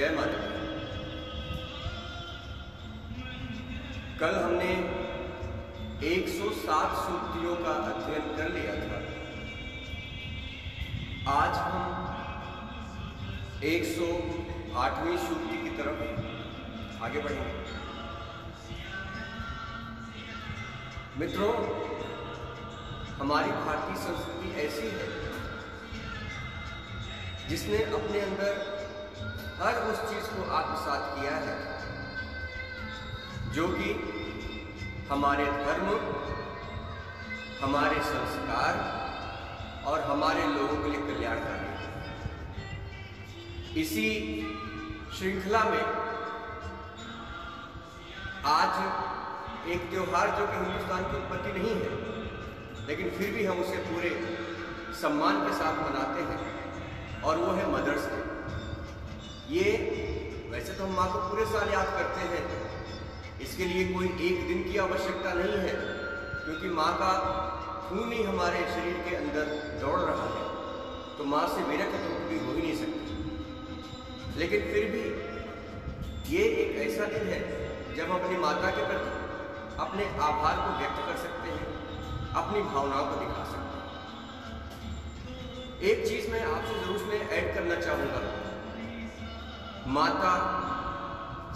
जय माता दी। कल हमने 107 सूक्तियों का अध्ययन कर लिया था। आज हम 108वीं सूक्ति की तरफ आगे बढ़ेंगे। मित्रों, हमारी भारतीय संस्कृति ऐसी है जिसने अपने अंदर हर उस चीज को आत्मसात किया है जो कि हमारे धर्म, हमारे संस्कार और हमारे लोगों के लिए कल्याणकारी है। इसी श्रृंखला में आज एक त्योहार जो कि हिंदुस्तान की उत्पत्ति नहीं है, लेकिन फिर भी हम उसे पूरे सम्मान के साथ मनाते हैं, और वो है मदर्स डे। ये वैसे तो हम माँ को पूरे साल याद करते हैं, इसके लिए कोई एक दिन की आवश्यकता नहीं है, क्योंकि माँ का खून ही हमारे शरीर के अंदर दौड़ रहा है, तो माँ से विरक्त तो पूरी हो ही नहीं सकती। लेकिन फिर भी ये एक ऐसा दिन है जब हम अपनी माता के प्रति अपने आभार को व्यक्त कर सकते हैं, अपनी भावनाओं को दिखा सकते हैं। एक चीज मैं आपसे जरूर इसमें ऐड करना चाहूंगा, माता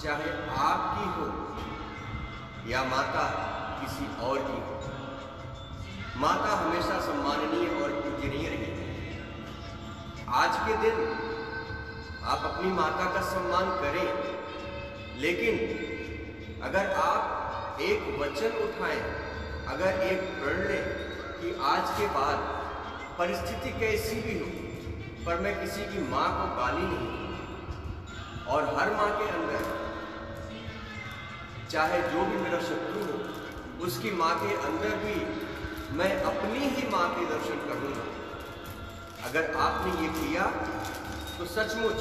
चाहे आपकी हो या माता किसी और की हो, माता हमेशा सम्माननीय और पूजनीय रहेगी। आज के दिन आप अपनी माता का सम्मान करें, लेकिन अगर आप एक वचन उठाएं, अगर एक प्रण लें कि आज के बाद परिस्थिति कैसी भी हो पर मैं किसी की माँ को गाली नहीं, और हर माँ के अंदर चाहे जो भी मेरा शत्रु हो, उसकी माँ के अंदर भी मैं अपनी ही माँ के दर्शन करूँगा। अगर आपने ये किया तो सचमुच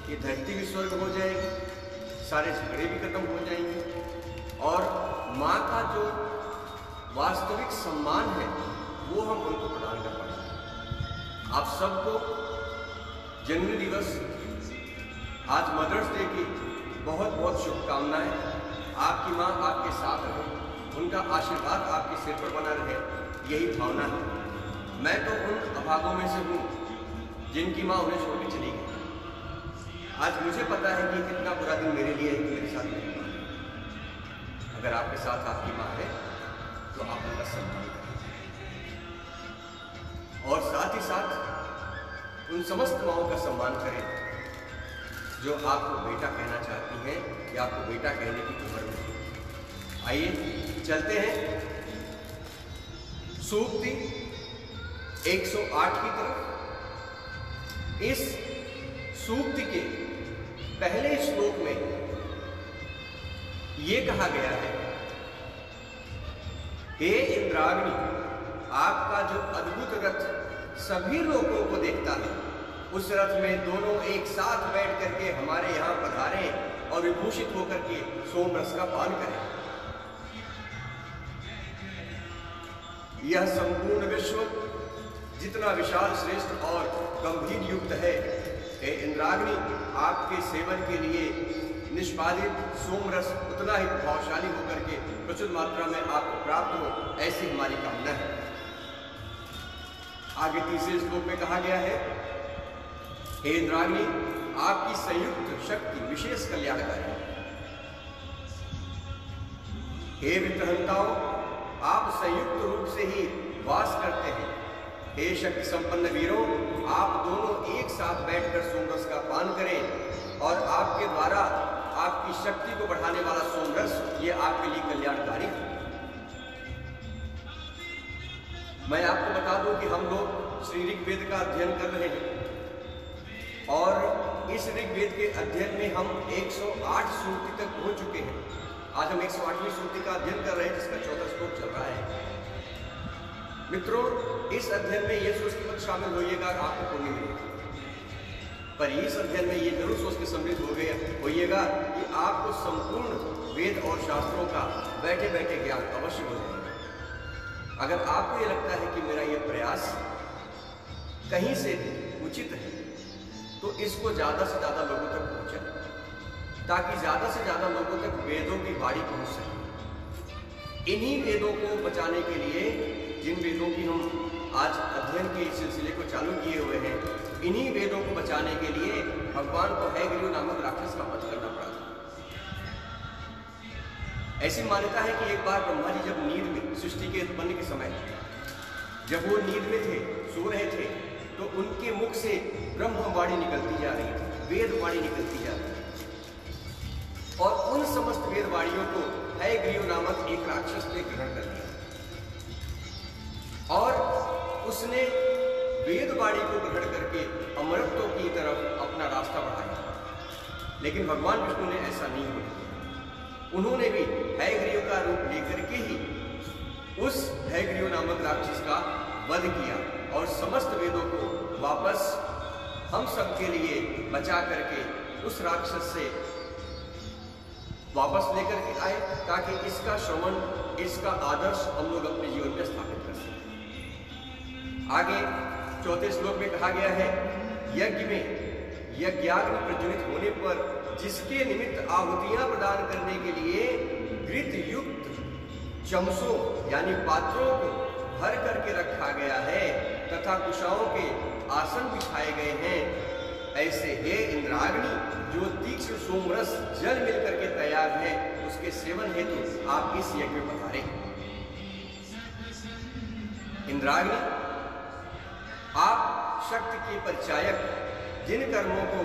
ये धरती भी स्वर्ग हो जाएगी, सारे झगड़े भी खत्म हो जाएंगे, और माँ का जो वास्तविक सम्मान है वो हम उनको प्रदान कर पाएंगे। आप सबको जन्म दिवस, आज मदर्स डे की बहुत बहुत शुभकामनाएं। आपकी माँ आपके साथ रहे, उनका आशीर्वाद आपके सिर पर बना रहे, यही भावना है। मैं तो उन अभागों में से हूँ जिनकी माँ उन्हें छोड़ के चली गई। आज मुझे पता है कि कितना बुरा दिन मेरे लिए है कि मेरे साथ मेरी माँ है। अगर आपके साथ आपकी माँ है तो आप उनका सम्मान करें, और साथ ही साथ उन समस्त माँओं का सम्मान करें जो आपको बेटा कहना चाहती हैं या आपको बेटा कहने की उम्र में है। आइए चलते हैं सूक्ति 108 की तरफ। इस सूक्ति के पहले श्लोक में यह कहा गया है, हे इंद्राग्नि, आपका जो अद्भुत रथ सभी लोगों को देखता है, उस रथ में दोनों एक साथ बैठ करके हमारे यहाँ पधारे और विभूषित होकर के सोम रस का पान करें। यह संपूर्ण विश्व जितना विशाल, श्रेष्ठ और गंभीर युक्त है, हे इंद्राग्नि, आपके सेवन के लिए निष्पादित सोम रस उतना ही प्रभावशाली होकर के प्रचुर मात्रा में आपको प्राप्त हो, ऐसी हमारी कामना है। आगे तीसरे श्लोक में कहा गया है, हे इंद्राग्नि, आपकी संयुक्त शक्ति विशेष कल्याणकारी है। हे वित्रहंताओं, आप संयुक्त रूप से ही वास करते हैं। हे शक्ति संपन्न वीरों, आप दोनों एक साथ बैठकर सोमरस का पान करें, और आपके द्वारा आपकी शक्ति को बढ़ाने वाला सोमरस ये आपके लिए कल्याणकारी है। मैं आपको बता दूं कि हम लोग श्री ऋग्वेद का अध्ययन कर रहे हैं, और इस ऋग्वेद के अध्ययन में हम 108 सूक्ति तक पहुंच चुके हैं। आज हम 108वीं सूक्ति का अध्ययन कर रहे हैं, जिसका 14 श्लोक चल रहा है। मित्रों, इस अध्ययन में ये सोच के मत शामिल होइएगा आपको पुण्य मिलेगा, पर इस अध्ययन में ये जरूर सोच के समृद्ध होइएगा कि आपको संपूर्ण वेद और शास्त्रों का बैठे बैठे ज्ञान अवश्य हो जाएगा। अगर आपको ये लगता है कि मेरा ये प्रयास कहीं से भी उचित है, तो इसको ज्यादा से ज्यादा लोगों तक पहुंचाए, ताकि ज्यादा से ज्यादा लोगों तक वेदों की वाणी पहुंच सके। इन्हीं वेदों को बचाने के लिए, जिन वेदों की हम आज अध्ययन के सिलसिले को चालू किए हुए हैं, इन्हीं वेदों को बचाने के लिए भगवान को हैग्रीव नामक राक्षस का वध करना पड़ा था। ऐसी मान्यता है कि एक बार ब्रह्मा जी जब नींद में, सृष्टि के उत्पन्न के समय, जब वो नींद में थे, सो रहे थे, तो उनके मुख से ब्रह्मवाणी निकलती जा रही थी, वेदवाणी निकलती जा रही थी, और उन समस्त वेदवाणियों को हैग्रीव नामक एक राक्षस ने ग्रहण कर लिया और उसने वेदवाणी को ग्रहण करके अमरत्व की तरफ अपना रास्ता बढ़ाया। लेकिन भगवान विष्णु ने ऐसा नहीं होने दिया। उन्होंने भी हैग्रीव का रूप लेकर के ही उस हैग्रीव नामक राक्षस का वध किया और समस्त वेदों को वापस हम सबके लिए बचा करके उस राक्षस से वापस लेकर के आए, ताकि इसका श्रवण, इसका आदर्श हम लोग अपने जीवन में स्थापित कर सकें। आगे 4 श्लोक में कहा गया है, यज्ञ में यज्ञाग्नि प्रज्वलित होने पर जिसके निमित्त आहुतियां प्रदान करने के लिए घृत युक्त चमसों यानी पात्रों को भर करके रखा गया है तथा कुशाओं के आसन बिछाए गए हैं, ऐसे हे इंद्राग्नि, जो तीक्ष्ण सोमरस जल मिलकर के तैयार है, उसके सेवन हेतु आप इस यज्ञ में पधारे। इंद्राग्नि, आप शक्ति के परिचायक, जिन कर्मों को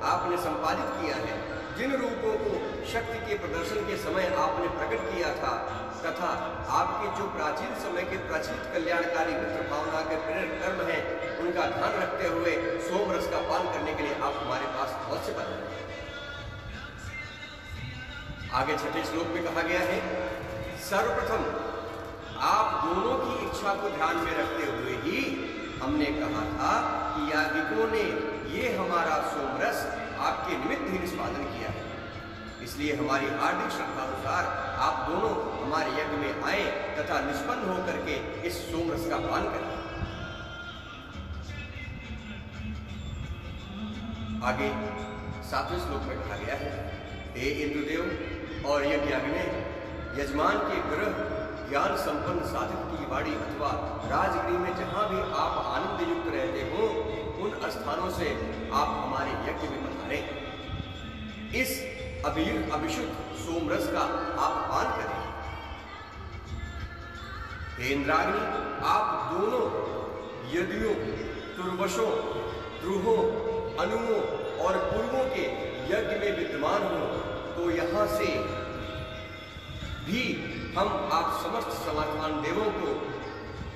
आपने संपादित किया है, जिन रूपों को शक्ति के प्रदर्शन के समय आपने प्रकट किया था, तथा आपके जो प्राचीन समय के प्रचलित कल्याणकारी मित्र भावना के प्रेरक कर्म हैं, उनका ध्यान रखते हुए सोमरस का पान करने के लिए आप हमारे पास अवश्य पधारें। आगे 6 श्लोक में कहा गया है, सर्वप्रथम आप दोनों की इच्छा को ध्यान में रखते हुए ही हमने कहा था कि याज्ञिकों ने ये हमारा सोमरस आपके निमित्त ही निष्पादन किया है, इसलिए हमारी हार्दिक श्रद्धा अनुसार आप दोनों हमारे यज्ञ में आए तथा निष्पन्न होकर के इस सोमरस का पान करें। आगे 7वें श्लोक में कहा गया है, हे इंद्रदेव और यज्ञाग्नि, यजमान के ग्रह ज्ञान संपन्न साधक की वाड़ी अथवा राजगृह में जहां भी आप आनंद युक्त रहते हो, उन स्थानों से आप हमारे यज्ञ में पधारें। इस अभिशुद्ध सोमरस का आप पान करें। हे इंद्राग्नि, आप दोनों यदियों, तुर्वशों, द्रुहों, अनुओं और पूर्वों के यज्ञ में विद्यमान हो, तो यहां से भी हम आप समस्त समर्थवान देवों को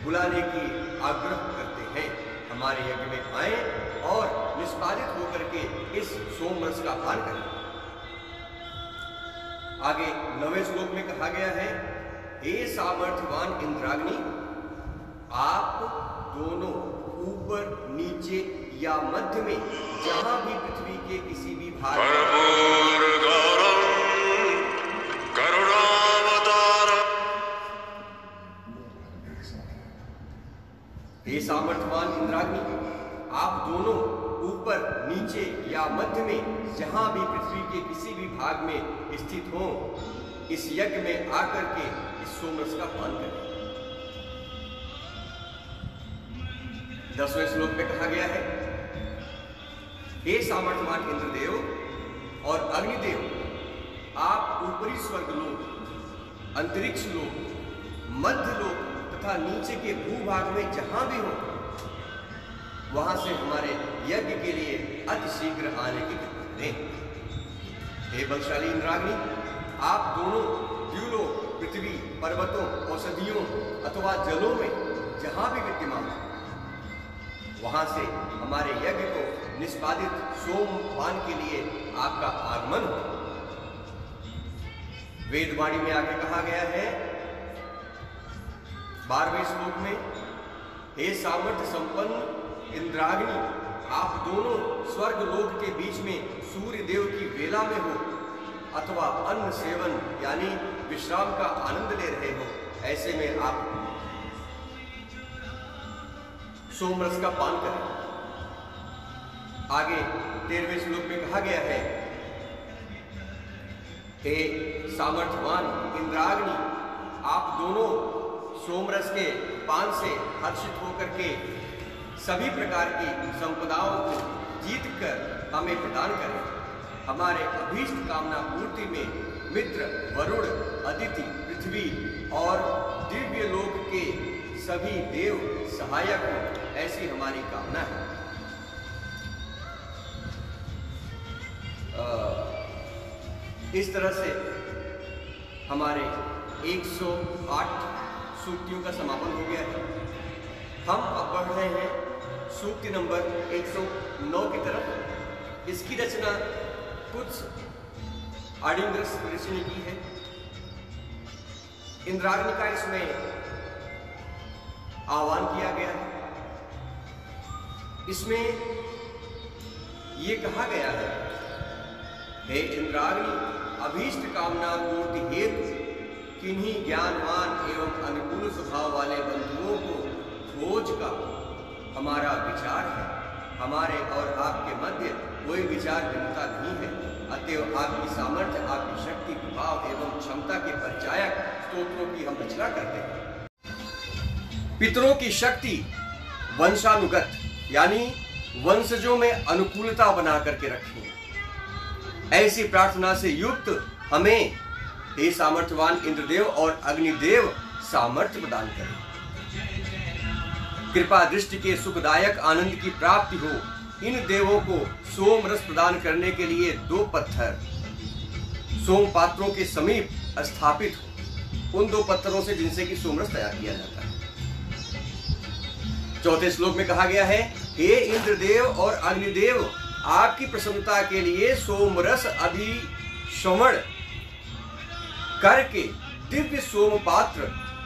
बुलाने की आग्रह करते हैं, हमारे यज्ञ में आए और निष्पादित होकर के इस सोमरस का पान करें। आगे 9वें श्लोक में कहा गया है, हे सामर्थ्यवान इंद्राग्नि, आप दोनों ऊपर, नीचे या मध्य में जहां भी पृथ्वी के किसी भी भाग हे सामर्थ्यवान इंद्राग्नि, आप दोनों ऊपर, नीचे या मध्य में जहां भी पृथ्वी के किसी भी भाग में स्थित हो, इस यज्ञ में आकर के इस सोमरस का पान करें। 10वें श्लोक में कहा गया है, हे सामर्थ्यवान इंद्रदेव और अग्निदेव, आप ऊपरी स्वर्गलोक, अंतरिक्ष लोक, मध्य लोक तथा नीचे के भूभाग में जहां भी हो, वहां से हमारे यज्ञ के लिए अति शीघ्र आने की कृपा करें। हे बलशाली इंद्राग्नि, आप दोनों द्युलोक, पृथ्वी, पर्वतों, औषधियों अथवा जलों में जहां भी विद्यमान हो, वहां से हमारे यज्ञ को निष्पादित सोमपान के लिए आपका आगमन हो। वेदवाणी में आगे कहा गया है 12वें श्लोक में, हे सामर्थ्य संपन्न इंद्राग्नि, आप दोनों स्वर्ग लोक के बीच में सूर्य देव की वेला में हो अथवा अन्न सेवन यानी विश्राम का आनंद ले रहे हो, ऐसे में आप सोमरस का पान करें। आगे 13वें श्लोक में कहा गया है, हे सामर्थ्यवान इंद्राग्नि, आप दोनों सोमरस के पान से हर्षित होकर के सभी प्रकार की संपदाओं को जीत कर हमें प्रदान करें। हमारे अभीष्ट कामना पूर्ति में मित्र, वरुण, अदिति, पृथ्वी और दिव्य लोक के सभी देव सहायक हों, ऐसी हमारी कामना है। इस तरह से हमारे 108 सूक्तियों का समापन हो गया है। हम अब बढ़ रहे हैं सूक्ति नंबर 109 की तरफ। इसकी रचना कुछ आडिंगरस ऋषि ने की है। इंद्राग्नि का इसमें आह्वान किया गया है। इसमें यह कहा गया है, हे इंद्राग्नि, अभीष्ट कामना पूर्ति हेतु किन्हीं ज्ञानवान एवं अनुकूल स्वभाव वाले बंधुओं को खोज का हमारा विचार है। हमारे और आपके मध्य कोई विचार भिन्नता नहीं है। अतएव आपकी सामर्थ्य, आपकी शक्ति, प्रभाव एवं क्षमता के परिचायक स्तोत्रों की हम रचना करते हैं। पितरों की शक्ति वंशानुगत यानी वंशजों में अनुकूलता बना करके रखें। ऐसी प्रार्थना से युक्त हमें हे सामर्थ्यवान इंद्रदेव और अग्निदेव सामर्थ्य प्रदान करें। कृपा दृष्टि के सुखदायक आनंद की प्राप्ति हो। इन देवों को सोम रस प्रदान करने के लिए 2 पत्थर सोम पात्रों के समीप स्थापित हो, उन 2 पत्थरों से जिनसे कि सोम रस तैयार किया जाता है। 4थे श्लोक में कहा गया है, हे इंद्रदेव और अग्निदेव, आपकी प्रसन्नता के लिए सोमरस अभिश्रवण करके दिव्य सोम पात्र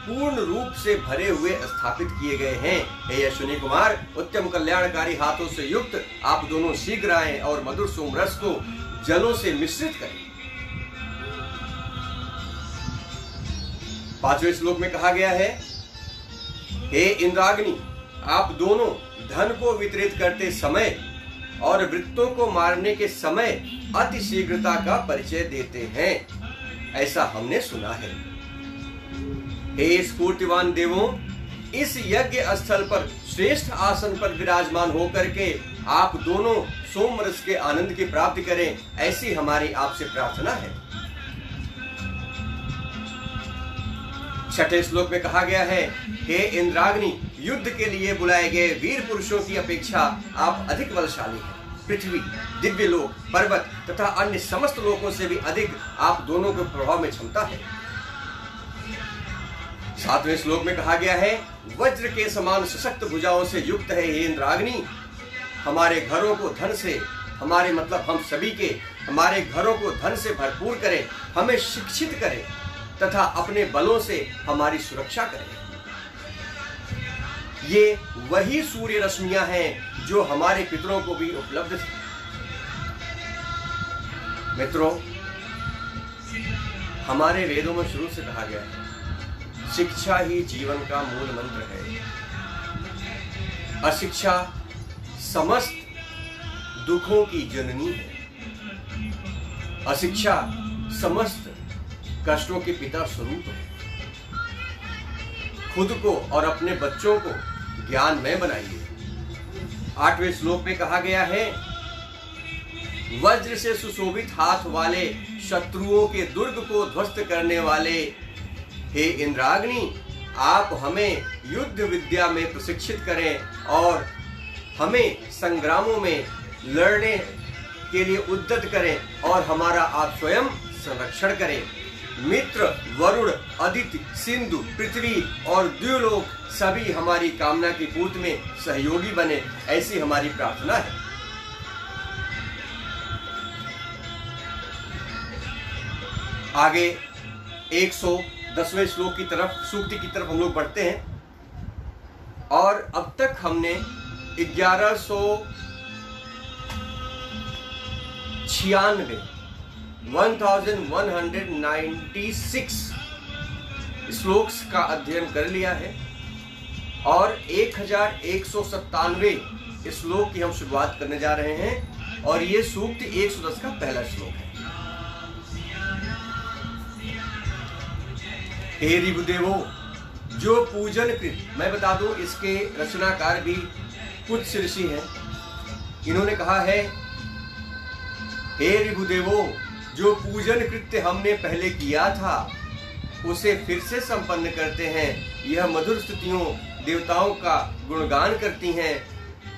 पूर्ण रूप से भरे हुए स्थापित किए गए हैं। हे अश्विनी कुमार, उत्तम कल्याणकारी हाथों से युक्त आप दोनों शीघ्र आएं और मधुर सोमरस को जलों से मिश्रित करें। 5वें श्लोक में कहा गया है, हे इंद्राग्नि, आप दोनों धन को वितरित करते समय और वृत्तों को मारने के समय अति शीघ्रता का परिचय देते हैं, ऐसा हमने सुना है। हे स्फूर्तिवान देवों, इस यज्ञ स्थल पर श्रेष्ठ आसन पर विराजमान होकर के आप दोनों सोमरस के आनंद की प्राप्ति करें, ऐसी हमारी आपसे प्रार्थना है। 6ठे श्लोक में कहा गया है, हे इंद्राग्नि, युद्ध के लिए बुलाए गए वीर पुरुषों की अपेक्षा आप अधिक बलशाली हैं। पृथ्वी, दिव्य लोक, पर्वत तथा अन्य समस्त लोकों से भी अधिक आप दोनों के प्रभाव में क्षमता है। 7वें श्लोक में कहा गया है, वज्र के समान सशक्त भुजाओं से युक्त है हे इंद्राग्नि, हमारे घरों को धन से, हमारे मतलब हम सभी के, हमारे घरों को धन से भरपूर करें, हमें शिक्षित करें तथा अपने बलों से हमारी सुरक्षा करें। ये वही सूर्य रश्मियां हैं जो हमारे पितरों को भी उपलब्ध थी। मित्रों, हमारे वेदों में शुरू से कहा गया है, शिक्षा ही जीवन का मूल मंत्र है। अशिक्षा समस्त दुखों की जननी है। अशिक्षा समस्त कष्टों के पिता स्वरूप है। खुद को और अपने बच्चों को ज्ञानमय बनाइए। 8वें श्लोक में कहा गया है, वज्र से सुशोभित हाथ वाले शत्रुओं के दुर्ग को ध्वस्त करने वाले हे इंद्राग्नि, आप हमें युद्ध विद्या में प्रशिक्षित करें और हमें संग्रामों में लड़ने के लिए उद्यत करें और हमारा आप स्वयं संरक्षण करें। मित्र, वरुण, अदिति, सिंधु, पृथ्वी और द्युलोक सभी हमारी कामना की पूर्ति में सहयोगी बने, ऐसी हमारी प्रार्थना है। आगे 110वें श्लोक की तरफ, सूक्ति की तरफ हम लोग बढ़ते हैं। और अब तक हमने 1196 श्लोक्स का अध्ययन कर लिया है और 1197 इस श्लोक की हम शुरुआत करने जा रहे हैं और ये सूक्त 110 का पहला श्लोक है। हे ऋभुदेवो, जो पूजन कृत, मैं बता दूं इसके रचनाकार भी कुछ ऋषि हैं। इन्होंने कहा है, हे ऋभुदेवो, जो पूजन कृत्य हमने पहले किया था उसे फिर से संपन्न करते हैं। यह मधुर स्तुतियों देवताओं का गुणगान करती हैं।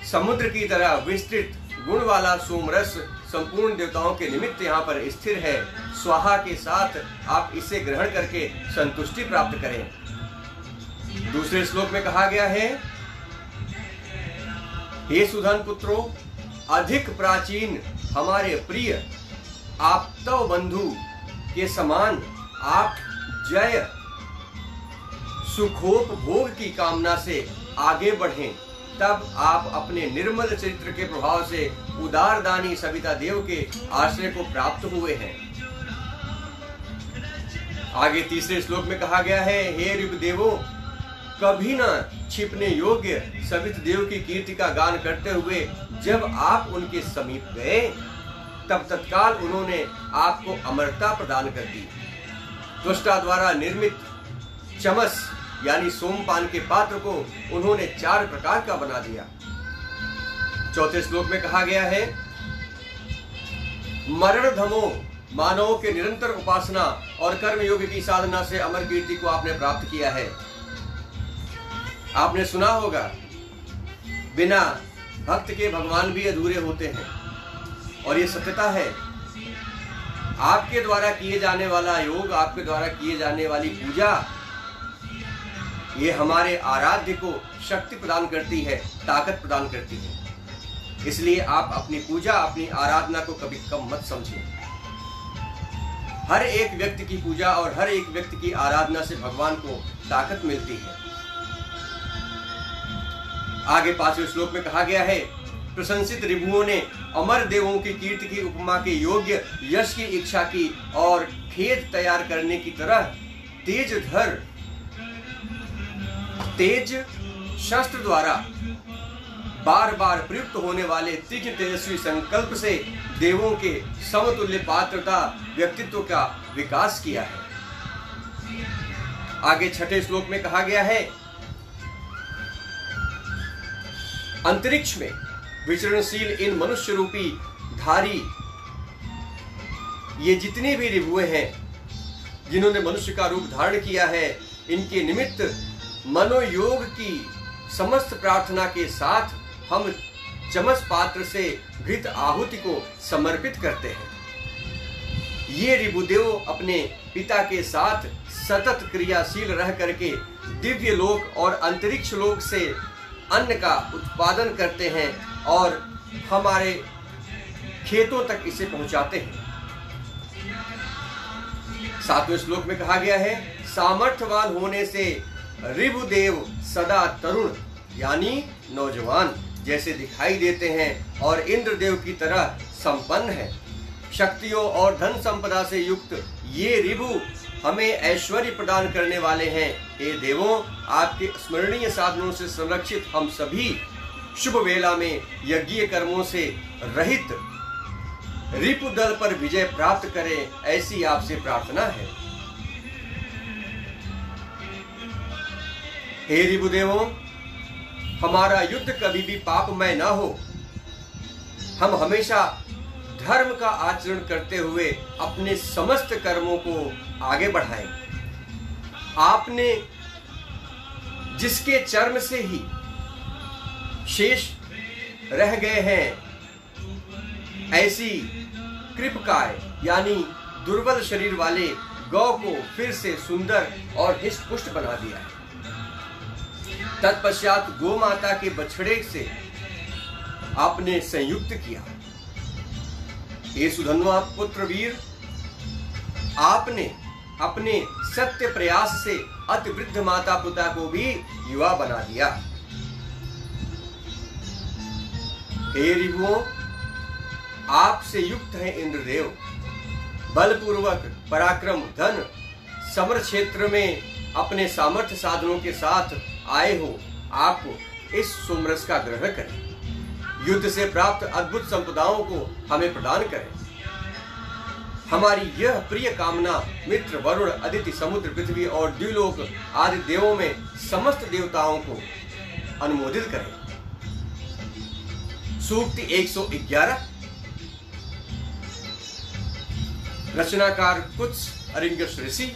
समुद्र की तरह विस्तृत गुण वाला सोमरस संपूर्ण देवताओं के निमित्त यहाँ पर स्थिर है। स्वाहा के साथ आप इसे ग्रहण करके संतुष्टि प्राप्त करें। दूसरे श्लोक में कहा गया है, हे सुधन पुत्रों, अधिक प्राचीन हमारे प्रिय आप तव बंधु के समान आप जय सुखोपभोग की कामना से आगे बढ़ें, तब आप अपने निर्मल चरित्र के प्रभाव से उदारदानी सविता देव के आश्रय को प्राप्त हुए हैं। आगे तीसरे श्लोक में कहा गया है, हे ऋभुदेवो, कभी न छिपने योग्य सवित देव की कीर्ति का गान करते हुए जब आप उनके समीप गए तब तत्काल उन्होंने आपको अमरता प्रदान कर दी। त्वष्टा द्वारा निर्मित चमस यानी सोमपान के पात्र को उन्होंने 4 प्रकार का बना दिया। चौथे श्लोक में कहा गया है, मरण धमो मानवों के निरंतर उपासना और कर्म योग की साधना से अमर कीर्ति को आपने प्राप्त किया है। आपने सुना होगा, बिना भक्त के भगवान भी अधूरे होते हैं, और ये सत्यता है। आपके द्वारा किए जाने वाला योग, आपके द्वारा किए जाने वाली पूजा, ये हमारे आराध्य को शक्ति प्रदान करती है, ताकत प्रदान करती है। इसलिए आप अपनी पूजा, अपनी आराधना को कभी कम मत समझिए। हर एक व्यक्ति की पूजा और हर एक व्यक्ति की आराधना से भगवान को ताकत मिलती है। आगे 5वें श्लोक में कहा गया है, प्रशंसित ऋभुओं ने अमर देवों की कीर्ति की उपमा के योग्य यश की इच्छा की और खेत तैयार करने की तरह तेज शस्त्र द्वारा बार बार प्रयुक्त होने वाले तीक्ष्ण तेजस्वी संकल्प से देवों के समतुल्य पात्रता व्यक्तित्व का विकास किया है। आगे 6ठे श्लोक में कहा गया है, अंतरिक्ष में विचरणशील इन मनुष्य रूपी धारी ये जितने भी ऋभुए हैं जिन्होंने मनुष्य का रूप धारण किया है, इनके निमित्त मनोयोग की समस्त प्रार्थना के साथ हम चमस पात्र से घृत आहुति को समर्पित करते हैं। ये ऋभुदेव अपने पिता के साथ सतत क्रियाशील रह करके दिव्य लोक और अंतरिक्ष लोक से अन्न का उत्पादन करते हैं और हमारे खेतों तक इसे पहुंचाते हैं। 7वें श्लोक में कहा गया है, सामर्थ्यवान होने से ऋभुदेव सदा तरुण यानी नौजवान जैसे दिखाई देते हैं और इंद्रदेव की तरह संपन्न है। शक्तियों और धन संपदा से युक्त ये ऋभु हमें ऐश्वर्य प्रदान करने वाले हैं। हे देवों, आपके स्मरणीय साधनों से संरक्षित हम सभी शुभ वेला में यज्ञीय कर्मों से रहित रिपु दल पर विजय प्राप्त करें, ऐसी आपसे प्रार्थना है। हे ऋभुदेवों, हमारा युद्ध कभी भी पापमय ना हो। हम हमेशा धर्म का आचरण करते हुए अपने समस्त कर्मों को आगे बढ़ाएं। आपने जिसके चर्म से ही शेष रह गए हैं, ऐसी कृपकाय यानी दुर्बल शरीर वाले गौ को फिर से सुंदर और हिष्ट पुष्ट बना दिया है। तत्पश्चात गौ माता के बछड़े से आपने संयुक्त किया। हे सुधन्वा पुत्र वीर, आपने अपने सत्य प्रयास से अति वृद्ध माता पिता को भी युवा बना दिया। हे ऋभुओं, आपसे युक्त है इंद्रदेव। बलपूर्वक पराक्रम धन समर क्षेत्र में अपने सामर्थ्य साधनों के साथ आए हो। आप इस सोमरस का ग्रहण करें। युद्ध से प्राप्त अद्भुत संपदाओं को हमें प्रदान करें। हमारी यह प्रिय कामना मित्र, वरुण, अदिति, समुद्र, पृथ्वी और द्युलोक आदि देवों में समस्त देवताओं को अनुमोदित करें। सूक्ति 111। रचनाकार कुत्स अरिंगस ऋषि।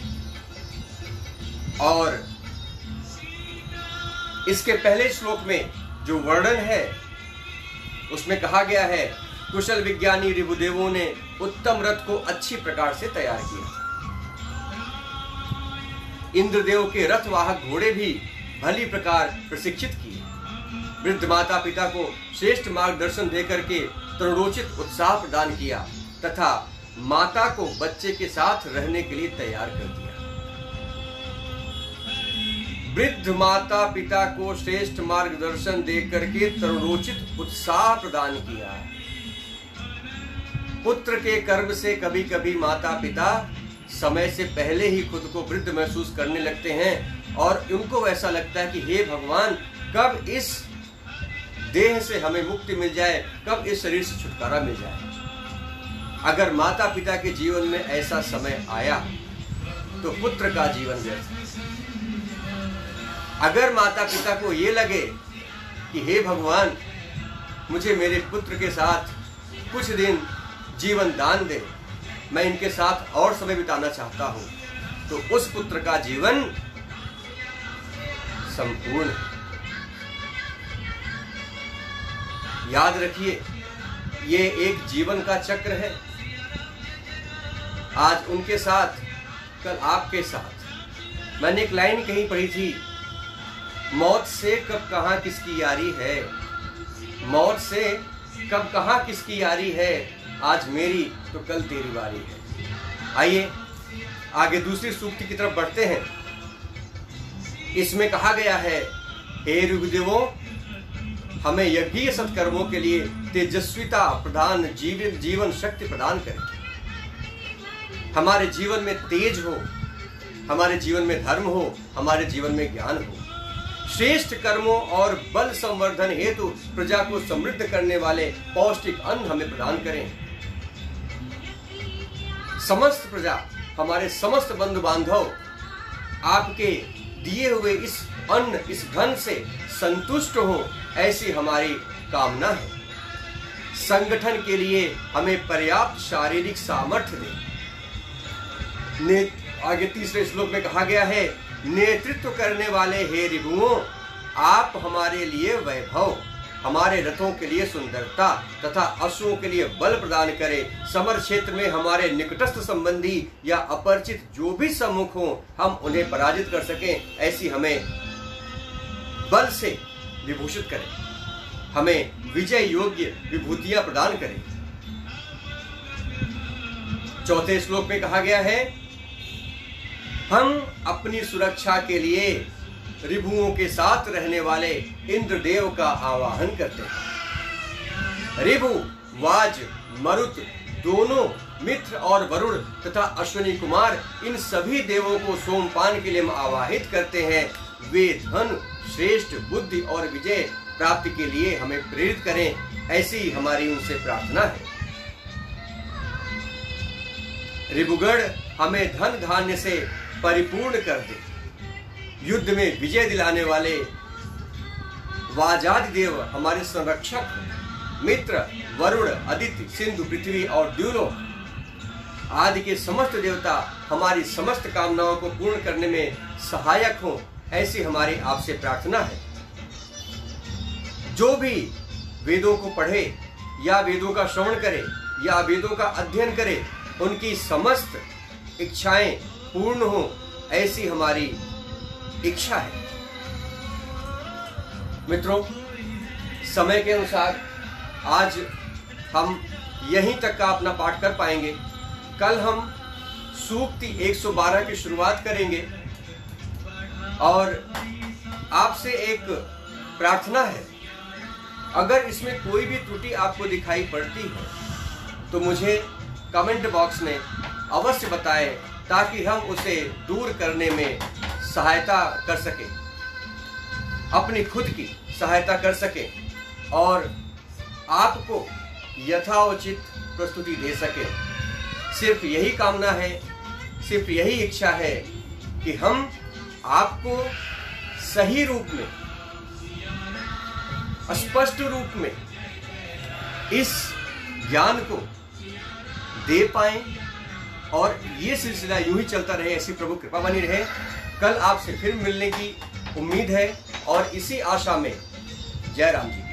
और इसके पहले श्लोक में जो वर्णन है उसमें कहा गया है, कुशल विज्ञानी ऋभुदेवों ने उत्तम रथ को अच्छी प्रकार से तैयार किया। इंद्रदेव के रथवाहक घोड़े भी भली प्रकार प्रशिक्षित किए। वृद्ध माता पिता को श्रेष्ठ मार्गदर्शन देकर के तरुणोचित उत्साह प्रदान किया तथा माता को बच्चे के साथ रहने के लिए तैयार कर दिया। वृद्ध माता पिता को श्रेष्ठ मार्गदर्शन देकर के तरुणोचित उत्साह प्रदान किया। पुत्र के गर्भ से कभी कभी माता पिता समय से पहले ही खुद को वृद्ध महसूस करने लगते हैं और उनको ऐसा लगता है कि हे भगवान, कब इस देह से हमें मुक्ति मिल जाए, कब इस शरीर से छुटकारा मिल जाए। अगर माता पिता के जीवन में ऐसा समय आया तो पुत्र का जीवन व्यर्थ। अगर माता पिता को ये लगे कि हे भगवान, मुझे मेरे पुत्र के साथ कुछ दिन जीवन दान दे, मैं इनके साथ और समय बिताना चाहता हूं, तो उस पुत्र का जीवन संपूर्ण है। याद रखिए, ये एक जीवन का चक्र है। आज उनके साथ, कल आपके साथ। मैंने एक लाइन कहीं पढ़ी थी, मौत से कब कहां किसकी यारी है, मौत से कब कहां किसकी यारी है, आज मेरी तो कल तेरी बारी है। आइए आगे दूसरी सूक्ति की तरफ बढ़ते हैं। इसमें कहा गया है, हे ऋभुदेवों, हमें यज्ञीय सत्कर्मों के लिए तेजस्विता प्रदान, जीवन शक्ति प्रदान करें। हमारे जीवन में तेज हो, हमारे जीवन में धर्म हो, हमारे जीवन में ज्ञान हो। श्रेष्ठ कर्मों और बल संवर्धन हेतु प्रजा को समृद्ध करने वाले पौष्टिक अन्न हमें प्रदान करें। समस्त प्रजा, हमारे समस्त बंधु बांधव आपके दिए हुए इस अन्न, इस धन से संतुष्ट हो, ऐसी हमारी कामना है। संगठन के लिए हमें पर्याप्त शारीरिक सामर्थ्य दें। आगे तीसरे श्लोक में कहा गया है, नेतृत्व करने वाले हे ऋभुओं, आप हमारे लिए वैभव, हमारे रथों के लिए सुंदरता तथा अश्वों के लिए बल प्रदान करें। समर क्षेत्र में हमारे निकटस्थ संबंधी या अपरिचित जो भी सम्मुख हो, हम उन्हें पराजित कर सकें, ऐसी हमें बल से विभूषित करें। हमें विजय योग्य विभूतियां प्रदान करें। चौथे श्लोक में कहा गया है, हम अपनी सुरक्षा के लिए ऋभुओं के साथ रहने वाले इंद्रदेव का आवाहन करते हैं। ऋभु, वाज, मरुत दोनों मित्र और वरुण तथा अश्विनी कुमार, इन सभी देवों को सोमपान के लिए हम आवाहित करते हैं। वे धन, श्रेष्ठ बुद्धि और विजय प्राप्ति के लिए हमें प्रेरित करें, ऐसी हमारी उनसे प्रार्थना है। ऋभुगण हमें धन धान्य से परिपूर्ण कर दे। युद्ध में विजय दिलाने वाले वाजादि देव हमारे संरक्षक, मित्र, वरुण, अदिति, सिंधु, पृथ्वी और द्युलोक आदि के समस्त देवता हमारी समस्त कामनाओं को पूर्ण करने में सहायक हों, ऐसी हमारी आपसे प्रार्थना है। जो भी वेदों को पढ़े या वेदों का श्रवण करे या वेदों का अध्ययन करे, उनकी समस्त इच्छाएं पूर्ण हो, ऐसी हमारी इच्छा है। मित्रों, समय के अनुसार आज हम यहीं तक का अपना पाठ कर पाएंगे। कल हम सूक्ति 112 की शुरुआत करेंगे और आपसे एक प्रार्थना है, अगर इसमें कोई भी त्रुटि आपको दिखाई पड़ती है तो मुझे कमेंट बॉक्स में अवश्य बताएं, ताकि हम उसे दूर करने में सहायता कर सकें, अपनी खुद की सहायता कर सकें और आपको यथाउचित प्रस्तुति दे सके। सिर्फ यही कामना है, सिर्फ यही इच्छा है कि हम आपको सही रूप में, स्पष्ट रूप में इस ज्ञान को दे पाएं और ये सिलसिला यूं ही चलता रहे, ऐसी प्रभु कृपा बनी रहे। कल आपसे फिर मिलने की उम्मीद है और इसी आशा में जय राम जी।